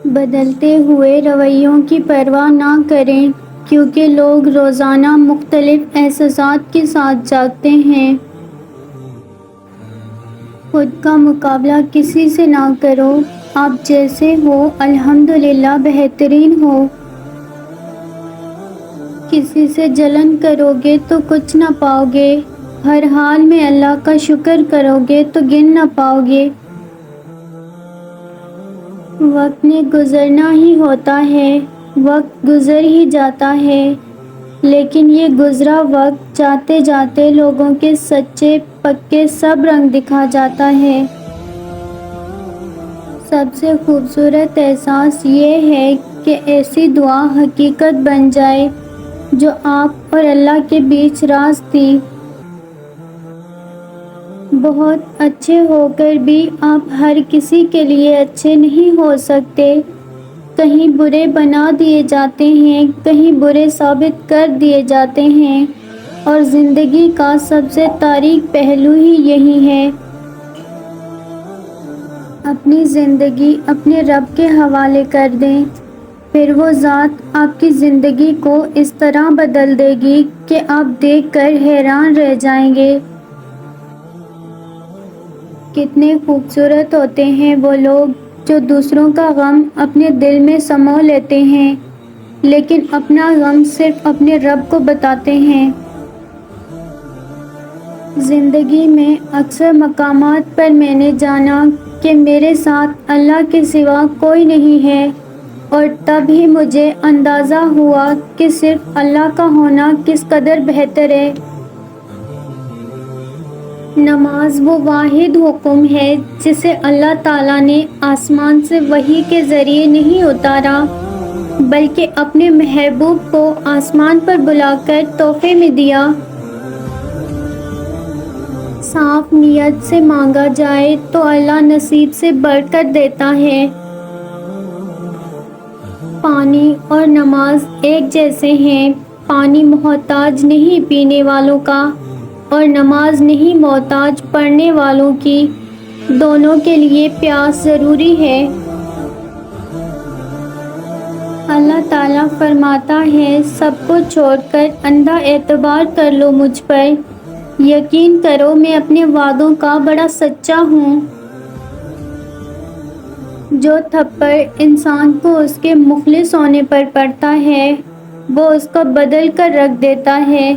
بدلتے ہوئے رویوں کی پرواہ نہ کریں، کیونکہ لوگ روزانہ مختلف احساسات کے ساتھ جاگتے ہیں۔ خود کا مقابلہ کسی سے نہ کرو، آپ جیسے ہو الحمدللہ بہترین ہو۔ کسی سے جلن کرو گے تو کچھ نہ پاؤ گے، ہر حال میں اللہ کا شکر کرو گے تو گن نہ پاؤ گے۔ وقت نے گزرنا ہی ہوتا ہے، وقت گزر ہی جاتا ہے، لیکن یہ گزرا وقت جاتے جاتے لوگوں کے سچے پکے سب رنگ دکھا جاتا ہے۔ سب سے خوبصورت احساس یہ ہے کہ ایسی دعا حقیقت بن جائے جو آپ اور اللہ کے بیچ راز تھی۔ بہت اچھے ہو کر بھی آپ ہر کسی کے لیے اچھے نہیں ہو سکتے، کہیں برے بنا دیے جاتے ہیں، کہیں برے ثابت کر دیے جاتے ہیں، اور زندگی کا سب سے تاریک پہلو ہی یہی ہے۔ اپنی زندگی اپنے رب کے حوالے کر دیں، پھر وہ ذات آپ کی زندگی کو اس طرح بدل دے گی کہ آپ دیکھ کر حیران رہ جائیں گے۔ کتنے خوبصورت ہوتے ہیں وہ لوگ جو دوسروں کا غم اپنے دل میں سمو لیتے ہیں، لیکن اپنا غم صرف اپنے رب کو بتاتے ہیں۔ زندگی میں اکثر مقامات پر میں نے جانا کہ میرے ساتھ اللہ کے سوا کوئی نہیں ہے، اور تب ہی مجھے اندازہ ہوا کہ صرف اللہ کا ہونا کس قدر بہتر ہے۔ نماز وہ واحد حکم ہے جسے اللہ تعالیٰ نے آسمان سے وحی کے ذریعے نہیں اتارا، بلکہ اپنے محبوب کو آسمان پر بلا کر تحفے میں دیا۔ صاف نیت سے مانگا جائے تو اللہ نصیب سے برکت دیتا ہے۔ پانی اور نماز ایک جیسے ہیں، پانی محتاج نہیں پینے والوں کا، اور نماز نہیں محتاج پڑھنے والوں کی، دونوں کے لیے پیاس ضروری ہے۔ اللہ تعالیٰ فرماتا ہے، سب کو چھوڑ کر اندھا اعتبار کر لو مجھ پر، یقین کرو میں اپنے وعدوں کا بڑا سچا ہوں۔ جو تھپڑ انسان کو اس کے مخلص ہونے پر پڑتا ہے، وہ اس کو بدل کر رکھ دیتا ہے۔